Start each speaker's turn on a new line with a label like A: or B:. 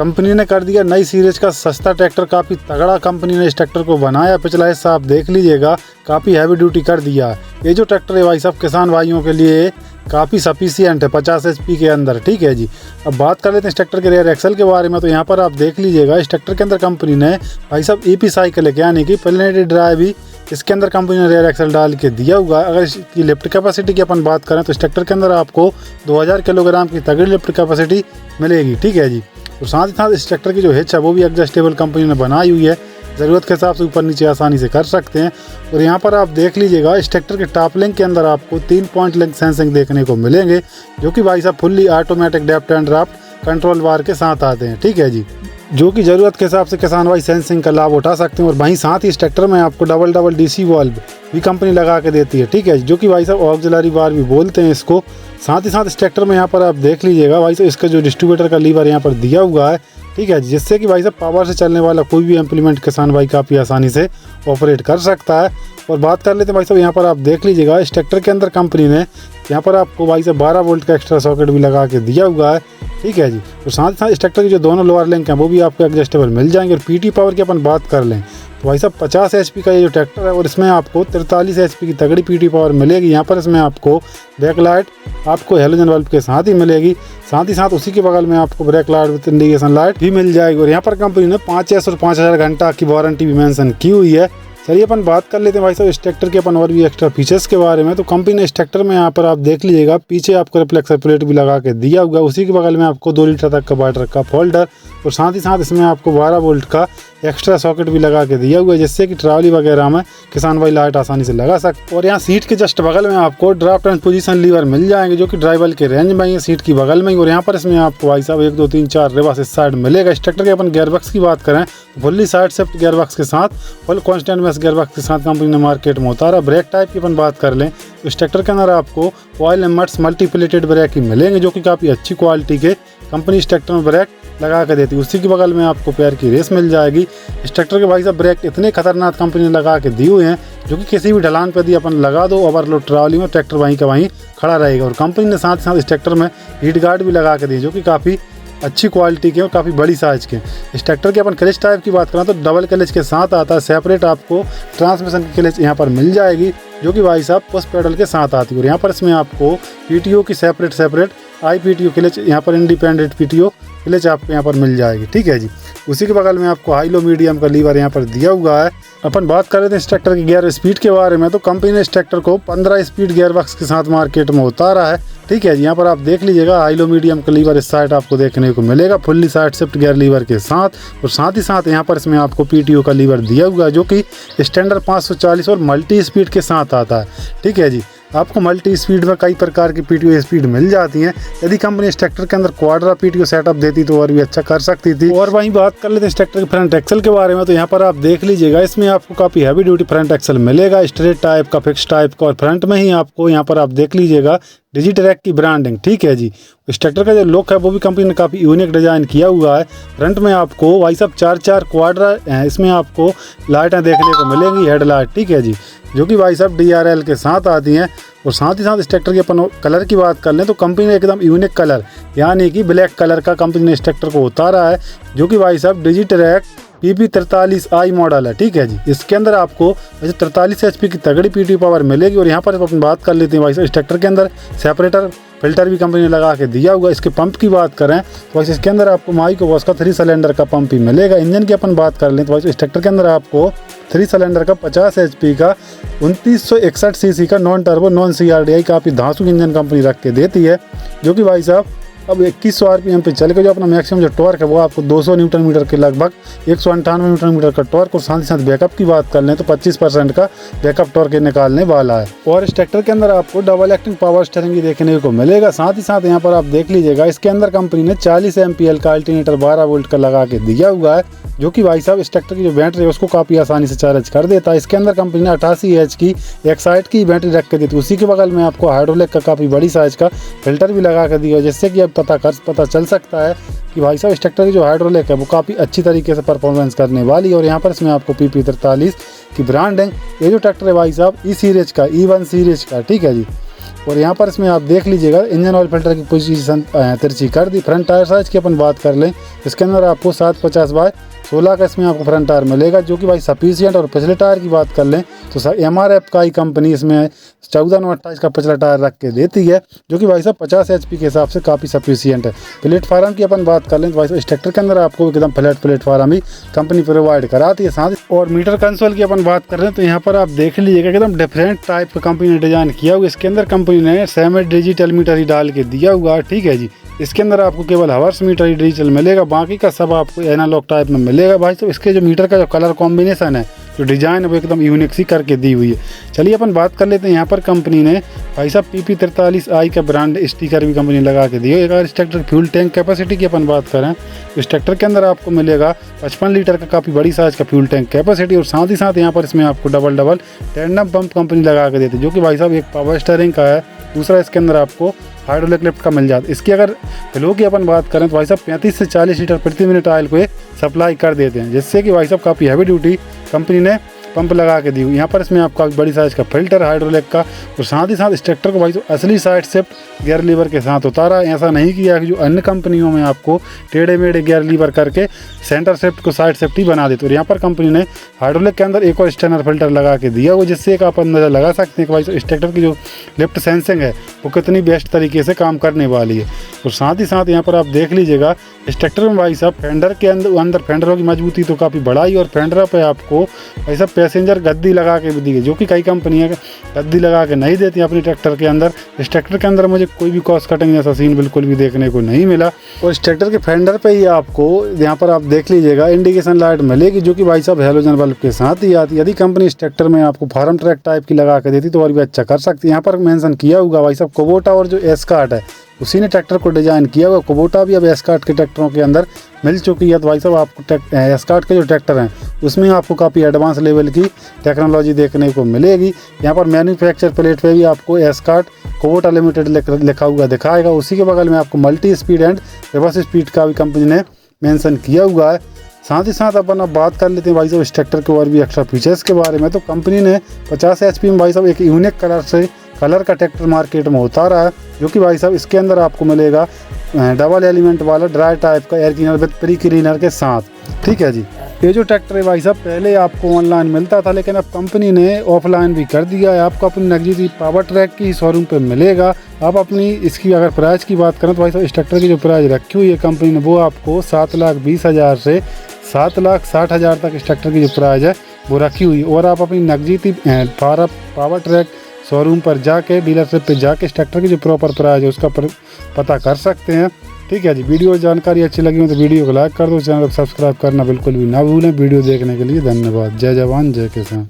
A: Company ने कर दिया नई सीरीज का सस्ता ट्रैक्टर। काफ़ी तगड़ा कंपनी ने इस ट्रैक्टर को बनाया। पिछला हिस्सा आप देख लीजिएगा, काफ़ी हैवी ड्यूटी कर दिया। ये जो ट्रैक्टर है भाई साहब किसान भाइयों के लिए काफ़ी सफिशियंट है, 50 HP के अंदर। ठीक है जी। अब बात कर लेते हैं इस ट्रैक्टर के रेयर एक्सल के बारे में। तो यहाँ पर आप देख लीजिएगा, इस ट्रैक्टर के अंदर कंपनी ने भाई साहब EP साइकिल है, यानी कि प्लेनेटरी ड्राइव भी इसके अंदर कंपनी ने रेयर एक्सल डाल के दिया हुआ है। अगर इसकी लिफ्ट कैपेसिटी की अपन बात करें तो इस ट्रैक्टर के अंदर आपको 2000 किलोग्राम की तगड़ी लिफ्ट कैपेसिटी मिलेगी। ठीक है जी। और साथ ही साथ इस ट्रैक्टर की जो हिच है वो भी एडजस्टेबल कंपनी ने बनाई हुई है, ज़रूरत के हिसाब से ऊपर नीचे आसानी से कर सकते हैं। और यहाँ पर आप देख लीजिएगा, इस ट्रैक्टर के टॉप लिंक के अंदर आपको 3 पॉइंट लिंक सेंसिंग देखने को मिलेंगे, जो कि भाई साहब fully automatic depth and draft control bar के साथ आते हैं। ठीक है जी, जो कि ज़रूरत के हिसाब से किसान भाई सेंसिंग का लाभ उठा सकते हैं। और वहीं साथ ही इस ट्रैक्टर में आपको डबल DC वाल्व भी कंपनी लगा के देती है। ठीक है, जो कि भाई साहब ऑक्सिलरी बार भी बोलते हैं इसको। साथ ही साथ इस ट्रैक्टर में यहाँ पर आप देख लीजिएगा भाई साहब, इसका जो डिस्ट्रीब्यूटर का लीवर यहाँ पर दिया हुआ है। ठीक है, जिससे कि भाई साहब पावर से चलने वाला कोई भी इम्प्लीमेंट किसान भाई काफ़ी आसानी से ऑपरेट कर सकता है। और बात कर लेते हैं भाई साहब, यहाँ पर आप देख लीजिएगा, इस ट्रैक्टर के अंदर कंपनी ने यहाँ पर आपको भाई साहब 12 वोल्ट का एक्स्ट्रा सॉकेट भी लगा के दिया हुआ है। ठीक है जी। और साथ ही साथ इस ट्रैक्टर के जो दोनों लोअर लिंक हैं वो भी आपको एडजस्टेबल मिल जाएंगे। और PT पावर की अपन बात कर लें तो भाई साहब 50 HP का ये जो ट्रैक्टर है, और इसमें आपको 43 HP की तगड़ी PT पावर मिलेगी। यहाँ पर इसमें आपको बैकलाइट आपको हेलोजन बल्ब के साथ ही मिलेगी। साथ ही साथ उसी के बगल में आपको brake light with indication light भी मिल जाएगी। और यहाँ पर कंपनी ने 5S और 5000 घंटा की वारंटी भी मेंशन की हुई है। चलिए अपन बात कर लेते हैं भाई साहब इस ट्रैक्टर के अपन और भी एक्स्ट्रा फीचर्स के बारे में। तो कंपनी ने इस ट्रैक्टर में यहाँ पर आप देख लीजिएगा, पीछे आपको रिफ्लेक्टर प्लेट भी लगा के दिया हुआ है। उसी के बगल में आपको 2 लीटर तक का वाटर का होल्डर, और साथ ही साथ इसमें आपको 12 वोल्ट का एक्स्ट्रा सॉकेट भी लगा के दिया हुआ है, जिससे कि ट्रॉली वगैरह में किसान भाई लाइट आसानी से लगा सकते। और यहाँ सीट के जस्ट बगल में आपको ड्राफ्ट एंड पोजीशन लीवर मिल जाएंगे, जो कि ड्राइवर के रेंज में ही है, सीट की बगल में ही। और यहाँ पर इसमें आपको भाई साहब 1 2 3 4 रिवर्स इस साइड मिलेगा। इस ट्रैक्टर के अपन गियरबॉक्स की बात करें तो फुल्ली साइड शिफ्ट गियरबॉक्स के साथ, फुल कॉन्स्टेंट मेश गियरबॉक्स के साथ कंपनी ने मार्केट में उतारा। ब्रेक टाइप की अपन बात कर लें तो इस ट्रैक्टर के अंदर आपको ऑयल एमर्ट्स मल्टीप्लेटेड ब्रेक ही मिलेंगे, जो कि काफ़ी अच्छी क्वालिटी के कंपनी इस ट्रैक्टर में ब्रेक लगा के देती है। उसी के बगल में आपको पैर की रेस मिल जाएगी। इस ट्रैक्टर के भाई साहब ब्रेक इतने खतरनाक कंपनी ने लगा के दिए हुए हैं, जो कि किसी भी ढलान पर यदि अपन लगा दो ओवरलोड ट्रॉली में, ट्रैक्टर वहीं का वहीं खड़ा रहेगा। और कंपनी ने साथ ही साथ इस ट्रैक्टर में हीट गार्ड भी लगा के दिए, जो कि काफ़ी अच्छी क्वालिटी के और काफ़ी बड़ी साइज़ के। इस ट्रैक्टर के अपन क्लच टाइप की बात करें तो डबल क्लच के साथ आता है। सेपरेट आपको ट्रांसमिशन की क्लच यहाँ पर मिल जाएगी, जो कि भाई साहब पुश पेडल के साथ आती है। और यहाँ पर इसमें आपको PTO की सेपरेट IPTO क्लच, यहाँ पर इंडिपेंडेंट PTO क्लच आपको यहाँ पर मिल जाएगी। ठीक है जी। उसी के बगल में आपको हाई लो मीडियम का लीवर यहाँ पर दिया हुआ है। अपन बात कर रहे थे इस ट्रैक्टर की गियर स्पीड के बारे में। तो कंपनी ने इस ट्रैक्टर को 15 स्पीड गियर बॉक्स के साथ मार्केट में उतारा है। ठीक है जी। यहाँ पर आप देख लीजिएगा, हाई लो मीडियम का लीवर इस साइड आपको देखने को मिलेगा, fully side shift gear lever के साथ। और साथ ही साथ यहाँ पर इसमें आपको PTO का लीवर दिया हुआ है, जो कि स्टैंडर्ड 540 और मल्टी स्पीड के साथ आता है। ठीक है जी। आपको मल्टी स्पीड में कई प्रकार की PTO स्पीड मिल जाती हैं। यदि कंपनी इस ट्रैक्टर के अंदर क्वाड्रा PTO सेटअप देती तो और भी अच्छा कर सकती थी। और वहीं बात कर लेते हैं इस ट्रैक्टर के फ्रंट एक्सल के बारे में। तो यहाँ पर आप देख लीजिएगा, इसमें आपको काफ़ी हैवी ड्यूटी फ्रंट एक्सल मिलेगा, स्ट्रेट टाइप का, फिक्स टाइप का। और फ्रंट में ही आपको यहाँ पर आप देख लीजिएगा डिजिट्रैक की ब्रांडिंग। ठीक है जी। इस ट्रैक्टर का जो लुक है वो भी कंपनी ने काफ़ी यूनिक डिज़ाइन किया हुआ है। फ्रंट में आपको भाई साहब 4 क्वाड्रा हैं, इसमें आपको लाइटें देखने को मिलेंगी, हेडलाइट। ठीक है जी, जो कि भाई साहब DRL के साथ आती हैं। और साथ ही साथ इस ट्रैक्टर के अपन कलर की बात कर लें तो कंपनी ने एकदम यूनिक कलर, यानी कि ब्लैक कलर का कंपनी ने इस ट्रैक्टर को उतारा है, जो कि भाई साहब डिजिट्रैक PP43i मॉडल है। ठीक है जी। इसके अंदर आपको वैसे 43 HP की तगड़ी PT पावर मिलेगी। और यहाँ पर अपन बात कर लेते हैं भाई साहब, इस ट्रैक्टर के अंदर सेपरेटर फिल्टर भी कंपनी ने लगा के दिया हुआ। इसके पंप की बात करें तो वैसे इसके अंदर आपको माइको बॉस का 3 सिलेंडर का पंप ही मिलेगा। इंजन की अपन बात कर लें तो वैसे इस ट्रैक्टर के अंदर आपको 3 सिलेंडर का 50 HP का 2961 cc का नॉन टर्बो नॉन CRDI काफ़ी धांसू इंजन कंपनी रख के देती है, जो कि भाई साहब अब 2100 RPM पे चल के जो अपना मैक्सिमम जो टॉर्क है वो आपको 200 न्यूटन मीटर के लगभग 198 न्यूटन मीटर का टॉर्क। और साथ ही साथ बैकअप की बात कर लें तो 25% का बैकअप टॉर्क निकालने वाला है। और इस ट्रैक्टर के अंदर आपको डबल एक्टिंग पावर स्टीयरिंग भी देखने को मिलेगा। साथ ही साथ यहाँ पर आप देख लीजिएगा, इसके अंदर कंपनी ने 40 MPL का अल्टरनेटर 12 वोल्ट का लगा के दिया हुआ है, जो कि भाई साहब इस ट्रैक्टर की जो बैटरी है उसको काफ़ी आसानी से चार्ज कर देता है। इसके अंदर कंपनी ने 88 H की एक्साइड की बैटरी रख के दी थी। उसी के बगल में आपको हाइड्रोलिक का काफ़ी बड़ी साइज का फिल्टर भी लगा कर दिया, जिससे कि अब पता चल सकता है कि भाई साहब इस ट्रैक्टर की जो हाइड्रोलिक है वो काफ़ी अच्छी तरीके से परफॉर्मेंस करने वाली है। और यहाँ पर इसमें आपको PP43 की ब्रांड है। ये जो ट्रैक्टर है भाई साहब E सीरीज का, E1 सीरीज का। ठीक है जी। और यहाँ पर इसमें आप देख लीजिएगा इंजन ऑयल फिल्टर की पोजीशन तिरछी कर दी। फ्रंट टायर साइज की अपन बात कर लें, इसके अंदर आपको 750/16 का इसमें आपको फ्रंट टायर मिलेगा, जो कि भाई सफिशियंट। और पिछले टायर की बात कर लें तो MRF का ही कंपनी इसमें 14/28 का पिछला टायर रख के देती है, जो कि भाई साहब 50 HP के हिसाब से काफ़ी सफिशियंट है। प्लेटफार्म की अपन बात कर लें तो भाई साहब इस ट्रैक्टर के अंदर आपको एकदम फ्लैट प्लेटफार्म ही कंपनी प्रोवाइड कराती है। साथ ही और मीटर कंसोल की अपन बात कर रहे हैं तो यहाँ पर आप देख लीजिएगा एकदम डिफरेंट टाइप का कंपनी ने डिजाइन किया हुआ। इसके अंदर कंपनी ने सेमी डिजिटल मीटर ही डाल के दिया हुआ है, ठीक है जी। इसके अंदर आपको केवल हावर्स मीटर ही डिजिटल मिलेगा, बाकी का सब आपको एनालॉग टाइप में मिलेगा भाई। तो इसके जो मीटर का जो कलर कॉम्बिनेशन है, जो डिज़ाइन है, वो एकदम यूनिक सी करके दी हुई है। चलिए अपन बात कर लेते हैं। यहाँ पर कंपनी ने भाई साहब PP43i का ब्रांड स्टिकर भी कंपनी लगा के दी है। अगर इस ट्रैक्टर फ्यूल टैंक कैपेसिटी की अपन बात करें तो इस ट्रैक्टर के अंदर आपको मिलेगा 55 लीटर का काफ़ी बड़ी साइज़ का फ्यूल टैंक कैपेसिटी। और साथ ही साथ यहाँ पर इसमें आपको डबल टेंडम पंप कंपनी लगा के देती है, जो कि भाई साहब एक पावर स्टीयरिंग का है, दूसरा इसके अंदर आपको हाइड्रोलिक लिफ्ट का मिल जाता है। इसकी अगर फ्लो की अपन बात करें तो भाई साहब 35 से 40 लीटर प्रति मिनट ऑयल को ये सप्लाई कर देते हैं, जिससे कि भाई साहब काफ़ी हैवी ड्यूटी कंपनी ने पंप लगा के दी हुई। यहाँ पर इसमें आपको काफ़ी बड़ी साइज़ का फिल्टर हाइड्रोलिक का। और साथ ही साथ इस ट्रैक्टर को भाई असली साइड शिफ्ट गियर लीवर के साथ उतारा। ऐसा नहीं किया कि जो अन्य कंपनियों में आपको टेढ़े मेढ़े गियर लीवर करके सेंटर शिफ्ट को साइड शिफ्ट ही बना देते। और यहाँ पर कंपनी ने हाइड्रोलिक के अंदर एक और स्टेनर फिल्टर लगा के दिया हुआ, जिससे एक आप अंदाजा लगा सकते हैं कि भाई इस ट्रैक्टर की जो लिफ्ट सेंसिंग है वो कितनी बेस्ट तरीके से काम करने वाली है। और साथ ही साथ यहाँ पर आप देख लीजिएगा इस ट्रैक्टर में भाई साहब फेंडर के अंदर फेंडरों की मजबूती तो काफ़ी बढ़ाई। और फेंडर पे आपको भाई साहब पैसेंजर गद्दी लगा के भी दी गई, जो कि कई कंपनियां गद्दी लगा के नहीं देती अपने ट्रैक्टर के अंदर। इस ट्रैक्टर के अंदर मुझे कोई भी कॉस्ट कटिंग जैसा सीन बिल्कुल भी देखने को नहीं मिला। और इस ट्रैक्टर के फेंडर पे ही आपको यहाँ पर आप देख लीजिएगा इंडिकेशन लाइट मिलेगी, जो कि भाई साहब हेलोजन बल्ब के साथ ही आती है। यदि कंपनी इस ट्रैक्टर में आपको फार्म ट्रैक टाइप की लगा के देती तो और भी अच्छा कर सकती है। यहाँ पर मेंशन किया होगा भाई साहब कुबोटा और जो एस्कॉर्ट है उसी ने ट्रैक्टर को डिज़ाइन किया हुआ। कुबोटा भी अब एस्कॉर्ट के ट्रैक्टरों के अंदर मिल चुकी है। तो भाई साहब आपको एस्कॉर्ट के जो ट्रैक्टर हैं उसमें आपको काफ़ी एडवांस लेवल की टेक्नोलॉजी देखने को मिलेगी। यहाँ पर मैन्युफैक्चर प्लेट पे भी आपको एस्कॉर्ट कुबोटा लिमिटेड लिखा हुआ दिखाएगा। उसी के बगल में आपको multi speed and reverse speed का भी कंपनी ने मेंशन किया हुआ है। साथ ही साथ अपन अब बात कर लेते हैं भाई साहब इस ट्रैक्टर के और भी एक्स्ट्रा फीचर्स के बारे में। तो कंपनी ने 50 HP में भाई साहब एक यूनिक कलर का ट्रैक्टर मार्केट में उतारा है, जो कि भाई साहब इसके अंदर आपको मिलेगा डबल एलिमेंट वाला ड्राई टाइप का air cleaner with pre cleaner के साथ, ठीक है जी। ये जो ट्रैक्टर है भाई साहब पहले आपको ऑनलाइन मिलता था, लेकिन अब कंपनी ने ऑफलाइन भी कर दिया है। आपको अपनी नजदीकी पावर ट्रैक की शोरूम पे मिलेगा। आप अपनी इसकी अगर प्राइस की बात करें तो भाई साहब इस ट्रैक्टर की जो प्राइस रखी हुई है कंपनी ने वो आपको 7,20,000 से 7,60,000 तक इस ट्रैक्टर की जो प्राइस है वो रखी हुई है। और आप अपनी नजदीकी पावर ट्रैक शोरूम पर जाके डीलरशिप पे जाके इस ट्रैक्टर की जो प्रॉपर प्राइस है उसका पता कर सकते हैं, ठीक है जी। वीडियो जानकारी अच्छी लगी हो तो वीडियो को लाइक कर दो, चैनल को सब्सक्राइब करना बिल्कुल भी ना भूलें। वीडियो देखने के लिए धन्यवाद। जय जवान जय किसान।